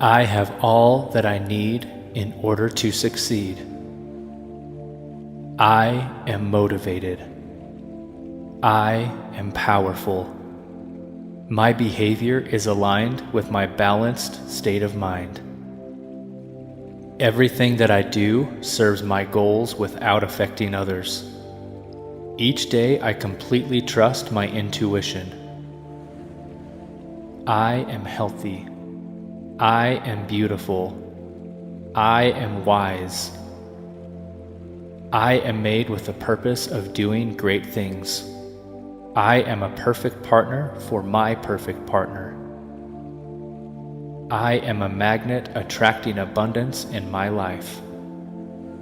I have all that I need in order to succeed. I am motivated. I am powerful. My behavior is aligned with my balanced state of mind. Everything that I do serves my goals without affecting others. Each day I completely trust my intuition. I am healthy. I am beautiful. I am wise. I am made with the purpose of doing great things. I am a perfect partner for my perfect partner. I am a magnet attracting abundance in my life.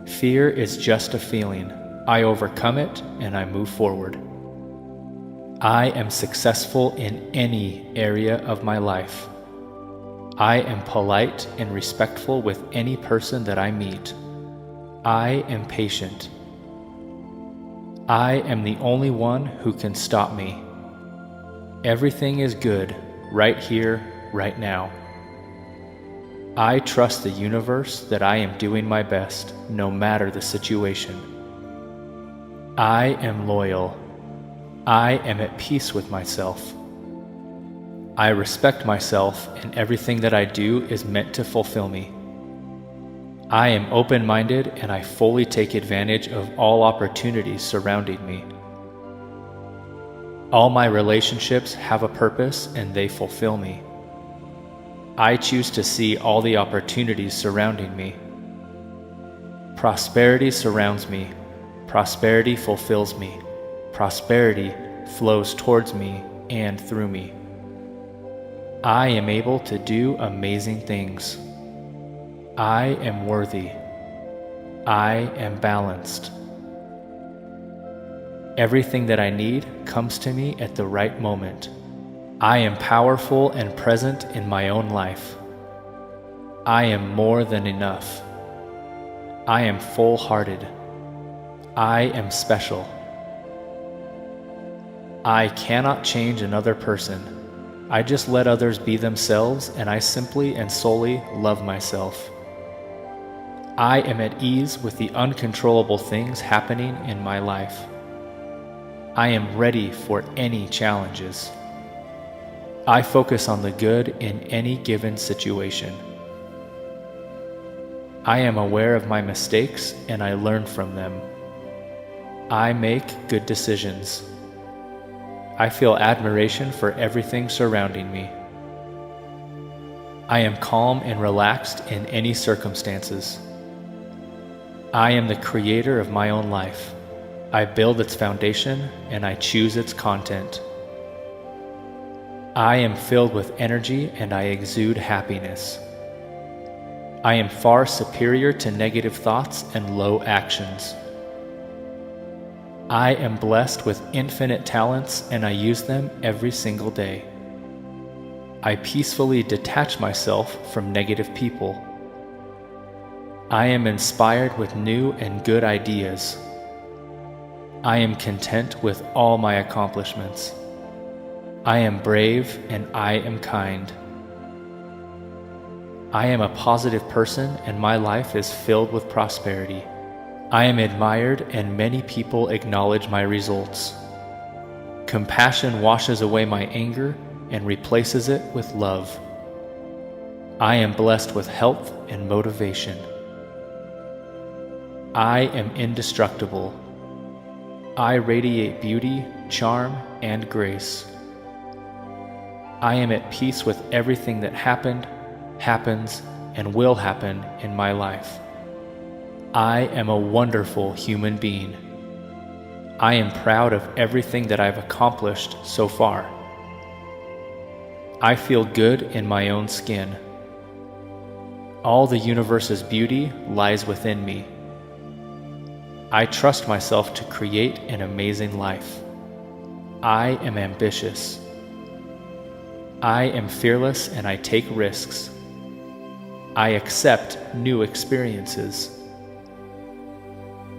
Fear is just a feeling. I overcome it and I move forward. I am successful in any area of my life. I am polite and respectful with any person that I meet. I am patient. I am the only one who can stop me. Everything is good right here, right now. I trust the universe that I am doing my best, no matter the situation. I am loyal. I am at peace with myself. I respect myself, and everything that I do is meant to fulfill me. I am open-minded and I fully take advantage of all opportunities surrounding me. All my relationships have a purpose and they fulfill me. I choose to see all the opportunities surrounding me. Prosperity surrounds me. Prosperity fulfills me. Prosperity flows towards me and through me. I am able to do amazing things. I am worthy. I am balanced. Everything that I need comes to me at the right moment. I am powerful and present in my own life. I am more than enough. I am full-hearted. I am special. I cannot change another person. I just let others be themselves, and I simply and solely love myself. I am at ease with the uncontrollable things happening in my life. I am ready for any challenges. I focus on the good in any given situation. I am aware of my mistakes and I learn from them. I make good decisions. I feel admiration for everything surrounding me. I am calm and relaxed in any circumstances. I am the creator of my own life. I build its foundation and I choose its content. I am filled with energy and I exude happiness. I am far superior to negative thoughts and low actions. I am blessed with infinite talents and I use them every single day. I peacefully detach myself from negative people. I am inspired with new and good ideas. I am content with all my accomplishments. I am brave and I am kind. I am a positive person and my life is filled with prosperity. I am admired and many people acknowledge my results. Compassion washes away my anger and replaces it with love. I am blessed with health and motivation. I am indestructible. I radiate beauty, charm, and grace. I am at peace with everything that happened, happens, and will happen in my life. I am a wonderful human being. I am proud of everything that I've accomplished so far. I feel good in my own skin. All the universe's beauty lies within me. I trust myself to create an amazing life. I am ambitious. I am fearless and I take risks. I accept new experiences.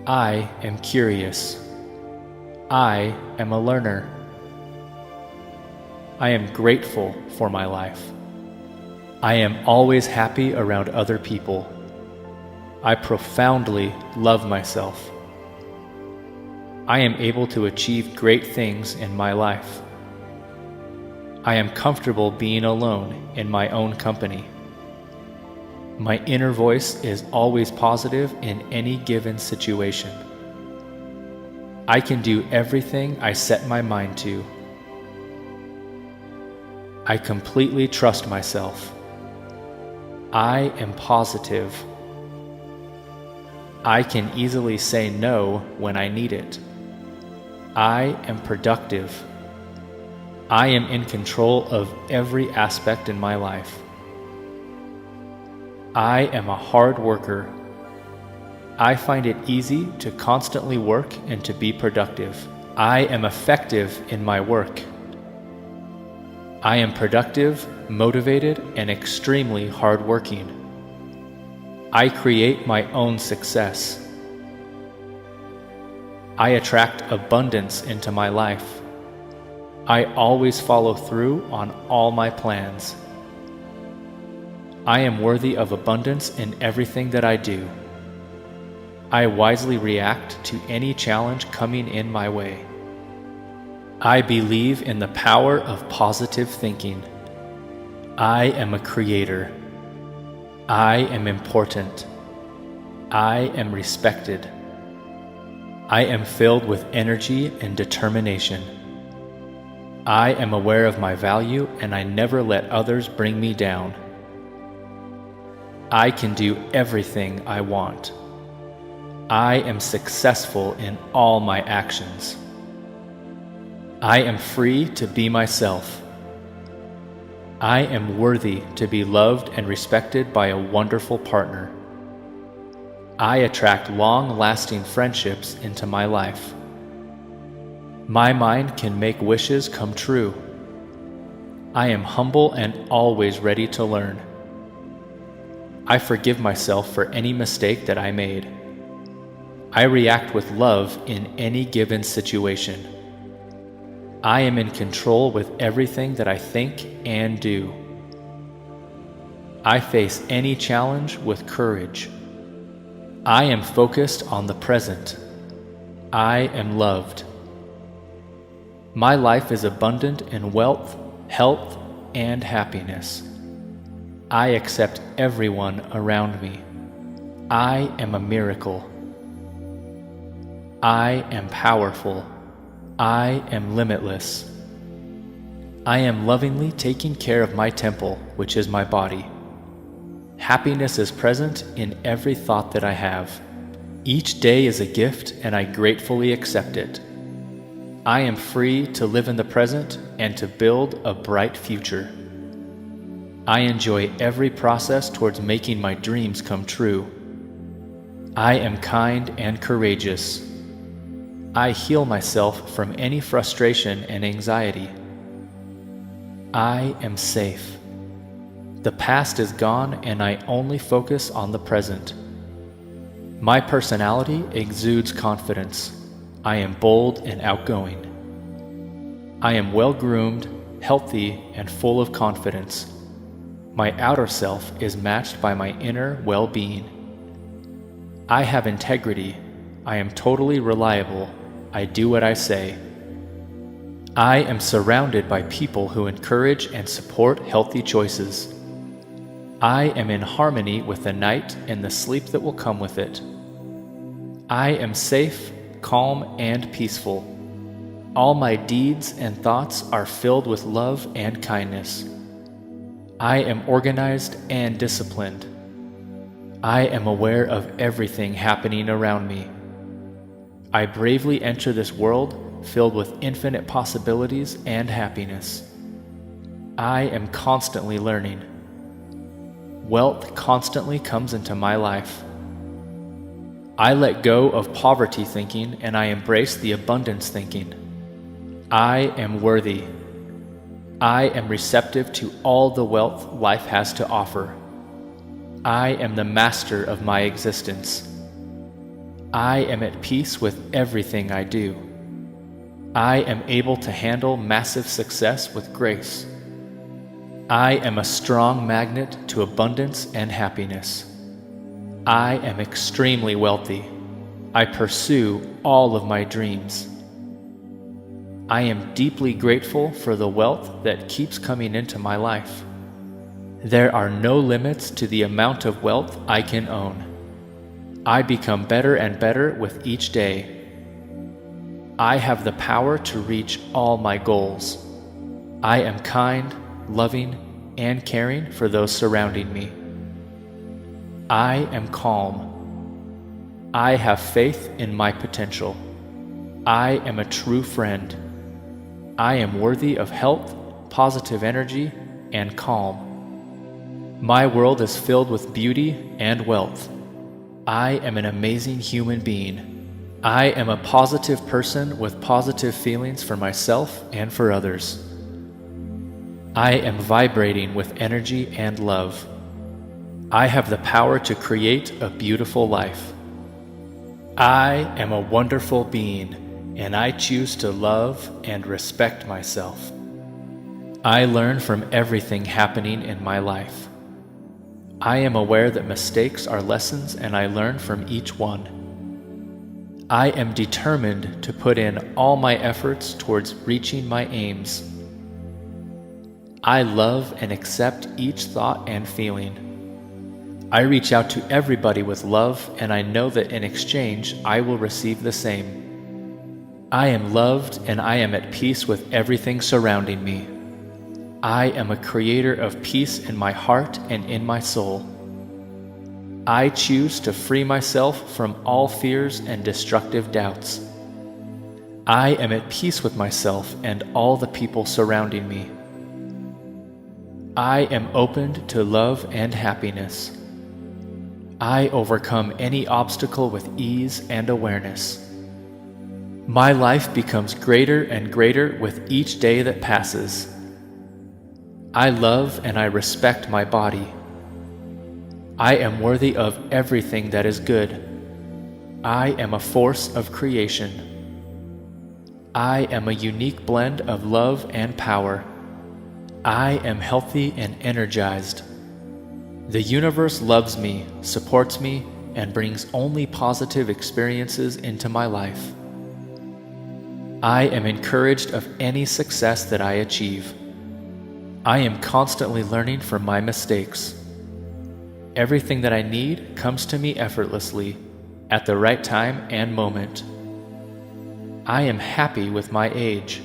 I am curious. I am a learner. I am grateful for my life. I am always happy around other people. I profoundly love myself. I am able to achieve great things in my life. I am comfortable being alone in my own company. My inner voice is always positive in any given situation. I can do everything I set my mind to. I completely trust myself. I am positive. I can easily say no when I need it. I am productive. I am in control of every aspect in my life. I am a hard worker. I find it easy to constantly work and to be productive. I am effective in my work. I am productive, motivated, and extremely hardworking. I create my own success. I attract abundance into my life. I always follow through on all my plans. I am worthy of abundance in everything that I do. I wisely react to any challenge coming in my way. I believe in the power of positive thinking. I am a creator. I am important. I am respected. I am filled with energy and determination. I am aware of my value and I never let others bring me down. I can do everything I want. I am successful in all my actions. I am free to be myself. I am worthy to be loved and respected by a wonderful partner. I attract long-lasting friendships into my life. My mind can make wishes come true. I am humble and always ready to learn. I forgive myself for any mistake that I made. I react with love in any given situation. I am in control with everything that I think and do. I face any challenge with courage. I am focused on the present. I am loved. My life is abundant in wealth, health, and happiness. I accept everyone around me. I am a miracle. I am powerful. I am limitless. I am lovingly taking care of my temple, which is my body. Happiness is present in every thought that I have. Each day is a gift, and I gratefully accept it. I am free to live in the present and to build a bright future. I enjoy every process towards making my dreams come true. I am kind and courageous. I heal myself from any frustration and anxiety. I am safe. The past is gone and I only focus on the present. My personality exudes confidence. I am bold and outgoing. I am well-groomed, healthy, and full of confidence. My outer self is matched by my inner well-being. I have integrity. I am totally reliable. I do what I say. I am surrounded by people who encourage and support healthy choices. I am in harmony with the night and the sleep that will come with it. I am safe, calm, and peaceful. All my deeds and thoughts are filled with love and kindness. I am organized and disciplined. I am aware of everything happening around me. I bravely enter this world filled with infinite possibilities and happiness. I am constantly learning. Wealth constantly comes into my life. I let go of poverty thinking and I embrace the abundance thinking. I am worthy. I am receptive to all the wealth life has to offer. I am the master of my existence. I am at peace with everything I do. I am able to handle massive success with grace. I am a strong magnet to abundance and happiness. I am extremely wealthy. I pursue all of my dreams. I am deeply grateful for the wealth that keeps coming into my life. There are no limits to the amount of wealth I can own. I become better and better with each day. I have the power to reach all my goals. I am kind, loving, and caring for those surrounding me. I am calm. I have faith in my potential. I am a true friend. I am worthy of health, positive energy, and calm. My world is filled with beauty and wealth. I am an amazing human being. I am a positive person with positive feelings for myself and for others. I am vibrating with energy and love. I have the power to create a beautiful life. I am a wonderful being, and I choose to love and respect myself. I learn from everything happening in my life. I am aware that mistakes are lessons, and I learn from each one. I am determined to put in all my efforts towards reaching my aims. I love and accept each thought and feeling. I reach out to everybody with love, and I know that in exchange I will receive the same. I am loved, and I am at peace with everything surrounding me. I am a creator of peace in my heart and in my soul. I choose to free myself from all fears and destructive doubts. I am at peace with myself and all the people surrounding me. I am opened to love and happiness. I overcome any obstacle with ease and awareness. My life becomes greater and greater with each day that passes. I love and I respect my body. I am worthy of everything that is good. I am a force of creation. I am a unique blend of love and power. I am healthy and energized. The universe loves me, supports me, and brings only positive experiences into my life. I am encouraged of any success that I achieve. I am constantly learning from my mistakes. Everything that I need comes to me effortlessly, at the right time and moment. I am happy with my age.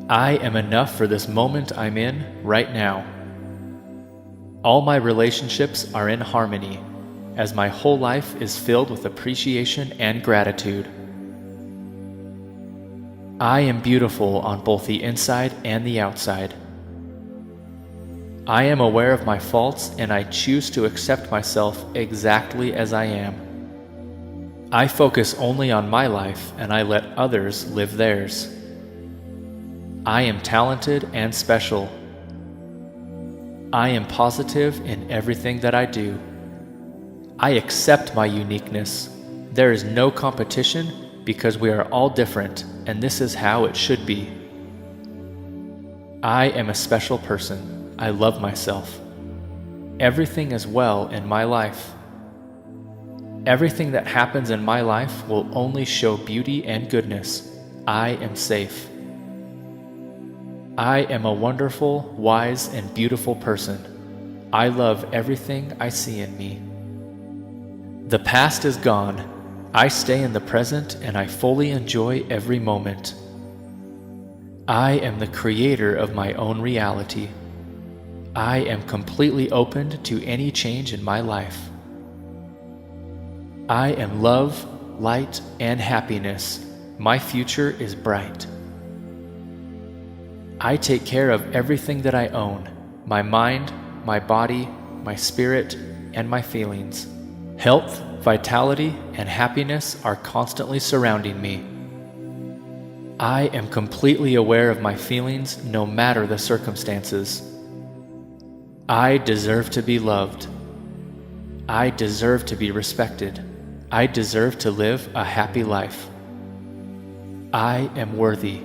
I am enough for this moment I'm in right now. All my relationships are in harmony, as my whole life is filled with appreciation and gratitude. I am beautiful on both the inside and the outside. I am aware of my faults, and I choose to accept myself exactly as I am. I focus only on my life, and I let others live theirs. I am talented and special. I am positive in everything that I do. I accept my uniqueness. There is no competition because we are all different, and this is how it should be. I am a special person. I love myself. Everything is well in my life. Everything that happens in my life will only show beauty and goodness. I am safe. I am a wonderful, wise, and beautiful person. I love everything I see in me. The past is gone. I stay in the present, and I fully enjoy every moment. I am the creator of my own reality. I am completely open to any change in my life. I am love, light, and happiness. My future is bright. I take care of everything that I own: my mind, my body, my spirit, and my feelings. Health, vitality, and happiness are constantly surrounding me. I am completely aware of my feelings no matter the circumstances. I deserve to be loved. I deserve to be respected. I deserve to live a happy life. I am worthy.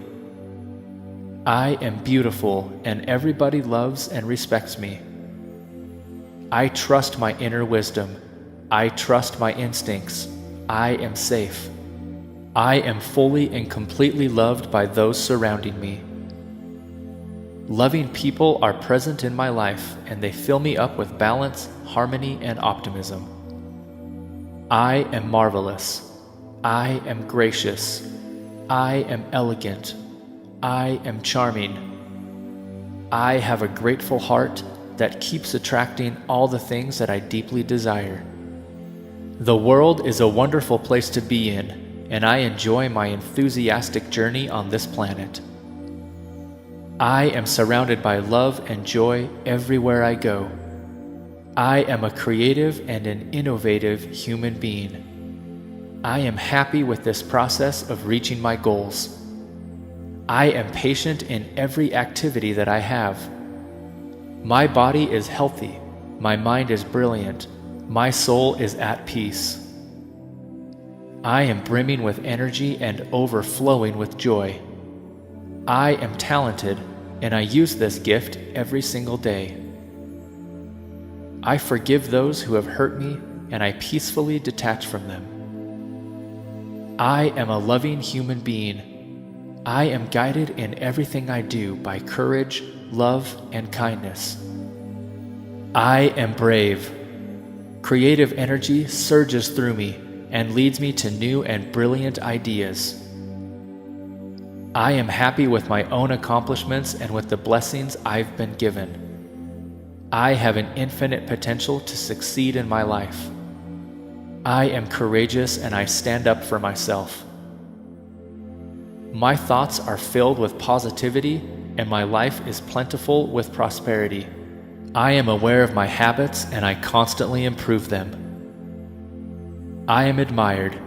I am beautiful and everybody loves and respects me. I trust my inner wisdom. I trust my instincts. I am safe. I am fully and completely loved by those surrounding me. Loving people are present in my life, and they fill me up with balance, harmony, and optimism. I am marvelous. I am gracious. I am elegant. I am charming. I have a grateful heart that keeps attracting all the things that I deeply desire. The world is a wonderful place to be in, and I enjoy my enthusiastic journey on this planet. I am surrounded by love and joy everywhere I go. I am a creative and an innovative human being. I am happy with this process of reaching my goals. I am patient in every activity that I have. My body is healthy. My mind is brilliant. My soul is at peace. I am brimming with energy and overflowing with joy. I am talented, and I use this gift every single day. I forgive those who have hurt me, and I peacefully detach from them. I am a loving human being. I am guided in everything I do by courage, love, and kindness. I am brave. Creative energy surges through me and leads me to new and brilliant ideas. I am happy with my own accomplishments and with the blessings I've been given. I have an infinite potential to succeed in my life. I am courageous and I stand up for myself. My thoughts are filled with positivity and my life is plentiful with prosperity. I am aware of my habits and I constantly improve them. I am admired.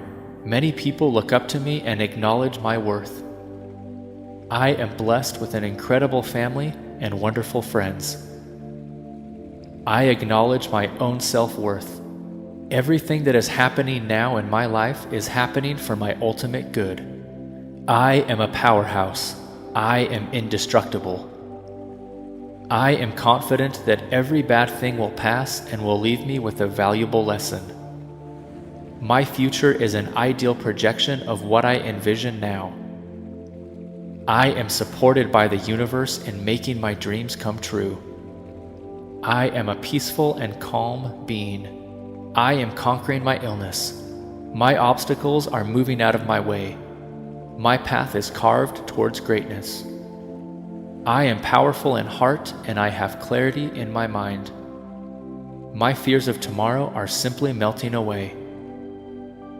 Many people look up to me and acknowledge my worth. I am blessed with an incredible family and wonderful friends. I acknowledge my own self-worth. Everything that is happening now in my life is happening for my ultimate good. I am a powerhouse. I am indestructible. I am confident that every bad thing will pass and will leave me with a valuable lesson. My future is an ideal projection of what I envision now. I am supported by the universe in making my dreams come true. I am a peaceful and calm being. I am conquering my illness. My obstacles are moving out of my way. My path is carved towards greatness. I am powerful in heart and I have clarity in my mind. My fears of tomorrow are simply melting away.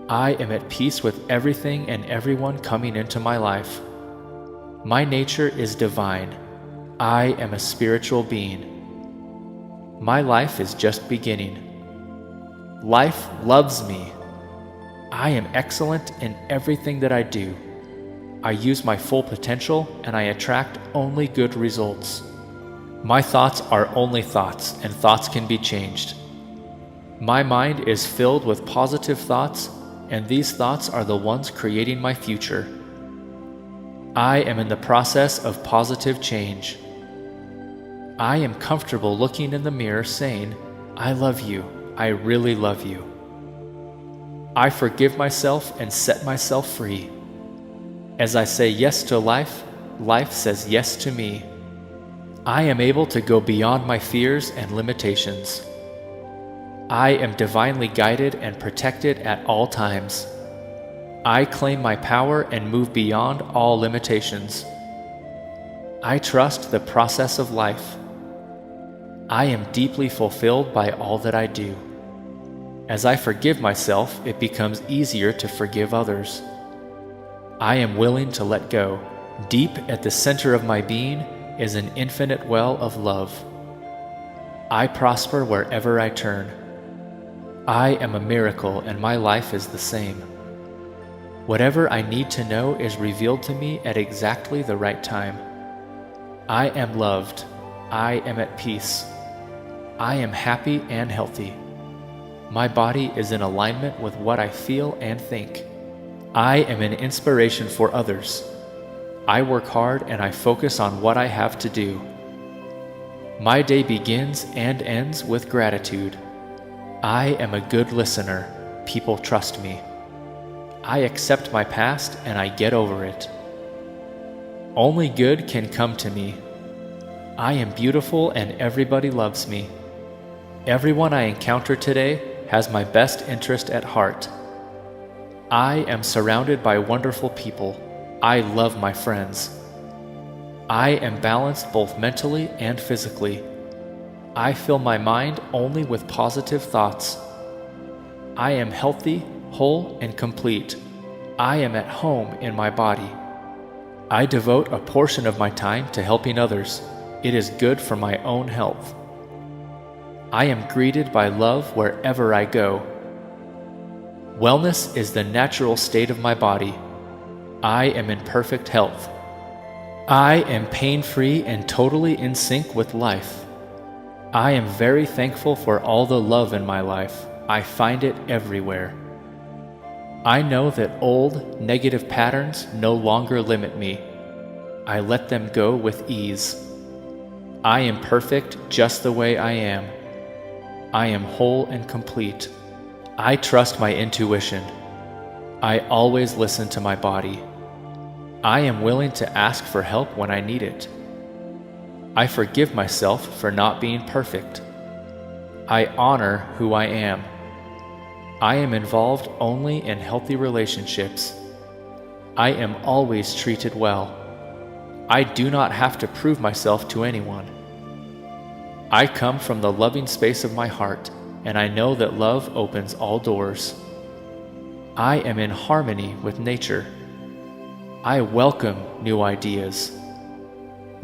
I am at peace with everything and everyone coming into my life. My nature is divine. I am a spiritual being. My life is just beginning. Life loves me. I am excellent in everything that I do. I use my full potential and I attract only good results. My thoughts are only thoughts, and thoughts can be changed. My mind is filled with positive thoughts, and these thoughts are the ones creating my future. I am in the process of positive change. I am comfortable looking in the mirror saying, I love you. I really love you. I forgive myself and set myself free. As I say yes to life, life says yes to me. I am able to go beyond my fears and limitations. I am divinely guided and protected at all times. I claim my power and move beyond all limitations. I trust the process of life. I am deeply fulfilled by all that I do. As I forgive myself, it becomes easier to forgive others. I am willing to let go. Deep at the center of my being is an infinite well of love. I prosper wherever I turn. I am a miracle and my life is the same. Whatever I need to know is revealed to me at exactly the right time. I am loved. I am at peace. I am happy and healthy. My body is in alignment with what I feel and think. I am an inspiration for others. I work hard and I focus on what I have to do. My day begins and ends with gratitude. I am a good listener. People trust me. I accept my past and I get over it. Only good can come to me. I am beautiful and everybody loves me. Everyone I encounter today has my best interest at heart. I am surrounded by wonderful people. I love my friends. I am balanced both mentally and physically. I fill my mind only with positive thoughts. I am healthy, whole, and complete. I am at home in my body. I devote a portion of my time to helping others. It is good for my own health. I am greeted by love wherever I go. Wellness is the natural state of my body. I am in perfect health. I am pain-free and totally in sync with life. I am very thankful for all the love in my life. I find it everywhere. I know that old, negative patterns no longer limit me. I let them go with ease. I am perfect just the way I am. I am whole and complete. I trust my intuition. I always listen to my body. I am willing to ask for help when I need it. I forgive myself for not being perfect. I honor who I am. I am involved only in healthy relationships. I am always treated well. I do not have to prove myself to anyone. I come from the loving space of my heart, and I know that love opens all doors. I am in harmony with nature. I welcome new ideas.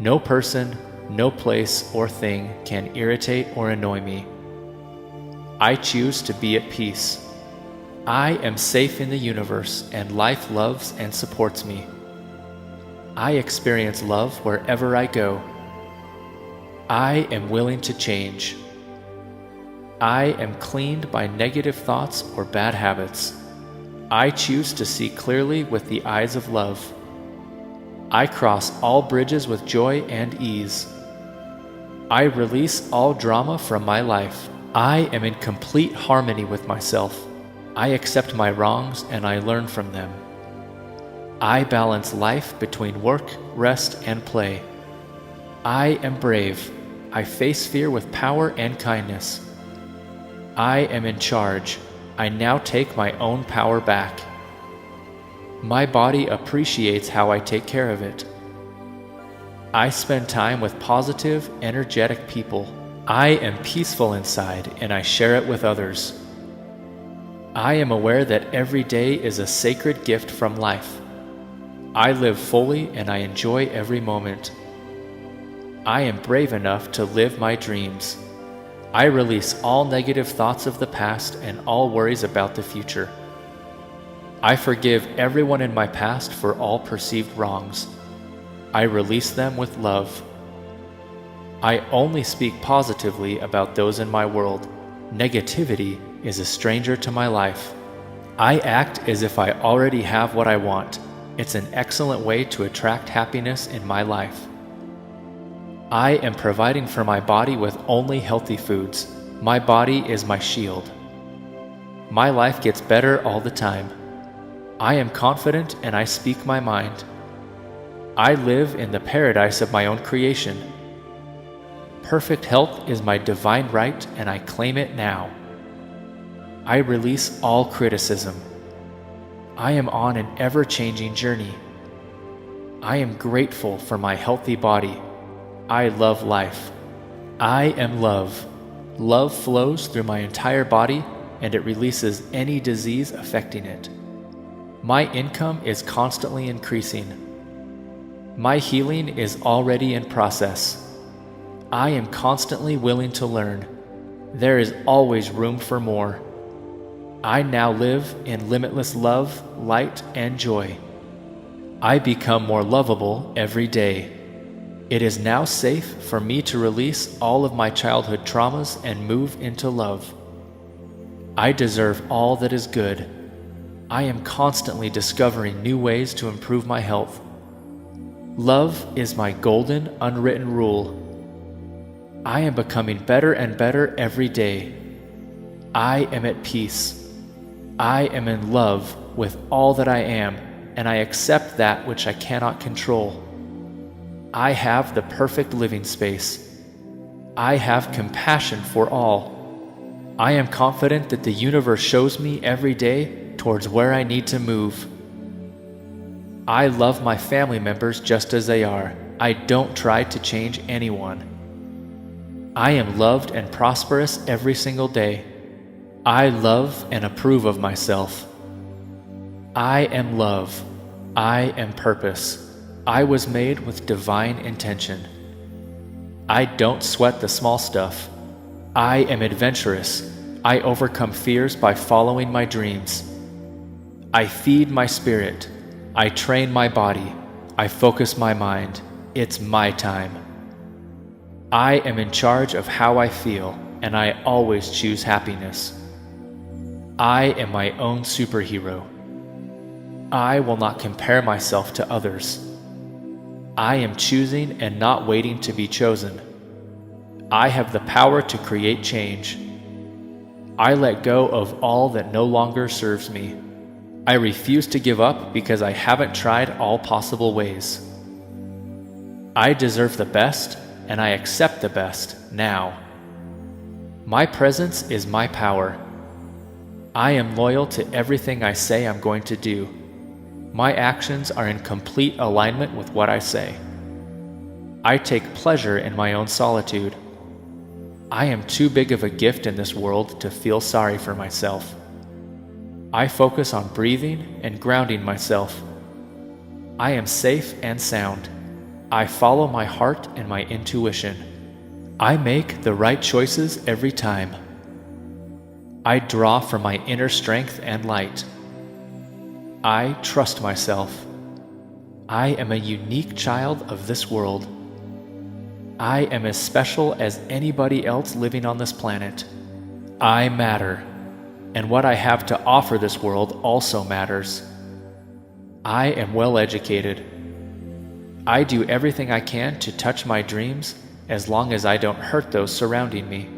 No person, no place or thing can irritate or annoy me. I choose to be at peace. I am safe in the universe, and life loves and supports me. I experience love wherever I go. I am willing to change. I am cleaned by negative thoughts or bad habits. I choose to see clearly with the eyes of love. I cross all bridges with joy and ease. I release all drama from my life. I am in complete harmony with myself. I accept my wrongs and I learn from them. I balance life between work, rest, and play. I am brave. I face fear with power and kindness. I am in charge. I now take my own power back. My body appreciates how I take care of it. I spend time with positive, energetic people. I am peaceful inside and I share it with others. I am aware that every day is a sacred gift from life. I live fully and I enjoy every moment. I am brave enough to live my dreams. I release all negative thoughts of the past and all worries about the future. I forgive everyone in my past for all perceived wrongs. I release them with love. I only speak positively about those in my world. Negativity is a stranger to my life. I act as if I already have what I want. It's an excellent way to attract happiness in my life. I am providing for my body with only healthy foods. My body is my shield. My life gets better all the time. I am confident and I speak my mind. I live in the paradise of my own creation. Perfect health is my divine right and I claim it now. I release all criticism. I am on an ever-changing journey. I am grateful for my healthy body. I love life. I am love. Love flows through my entire body and it releases any disease affecting it. My income is constantly increasing. My healing is already in process. I am constantly willing to learn. There is always room for more. I now live in limitless love, light, and joy. I become more lovable every day. It is now safe for me to release all of my childhood traumas and move into love. I deserve all that is good. I am constantly discovering new ways to improve my health. Love is my golden, unwritten rule. I am becoming better and better every day. I am at peace. I am in love with all that I am, and I accept that which I cannot control. I have the perfect living space. I have compassion for all. I am confident that the universe shows me every day towards where I need to move. I love my family members just as they are. I don't try to change anyone. I am loved and prosperous every single day. I love and approve of myself. I am love. I am purpose. I was made with divine intention. I don't sweat the small stuff. I am adventurous. I overcome fears by following my dreams. I feed my spirit. I train my body. I focus my mind. It's my time. I am in charge of how I feel, and I always choose happiness. I am my own superhero. I will not compare myself to others. I am choosing and not waiting to be chosen. I have the power to create change. I let go of all that no longer serves me. I refuse to give up because I haven't tried all possible ways. I deserve the best, and I accept the best now. My presence is my power. I am loyal to everything I say I'm going to do. My actions are in complete alignment with what I say. I take pleasure in my own solitude. I am too big of a gift in this world to feel sorry for myself. I focus on breathing and grounding myself. I am safe and sound. I follow my heart and my intuition. I make the right choices every time. I draw from my inner strength and light. I trust myself. I am a unique child of this world. I am as special as anybody else living on this planet. I matter, and what I have to offer this world also matters. I am well educated. I do everything I can to touch my dreams as long as I don't hurt those surrounding me.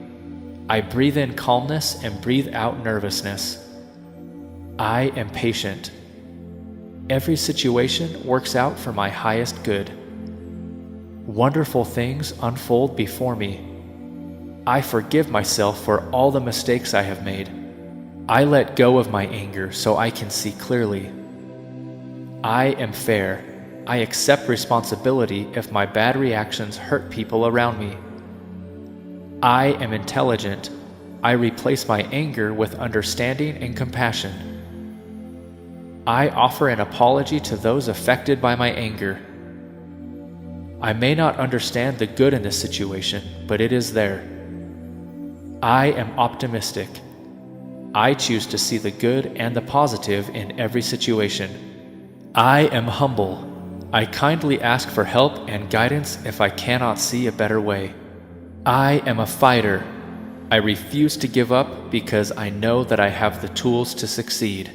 I breathe in calmness and breathe out nervousness. I am patient. Every situation works out for my highest good. Wonderful things unfold before me. I forgive myself for all the mistakes I have made. I let go of my anger so I can see clearly. I am fair. I accept responsibility if my bad reactions hurt people around me. I am intelligent. I replace my anger with understanding and compassion. I offer an apology to those affected by my anger. I may not understand the good in this situation, but it is there. I am optimistic. I choose to see the good and the positive in every situation. I am humble. I kindly ask for help and guidance if I cannot see a better way. I am a fighter. I refuse to give up because I know that I have the tools to succeed.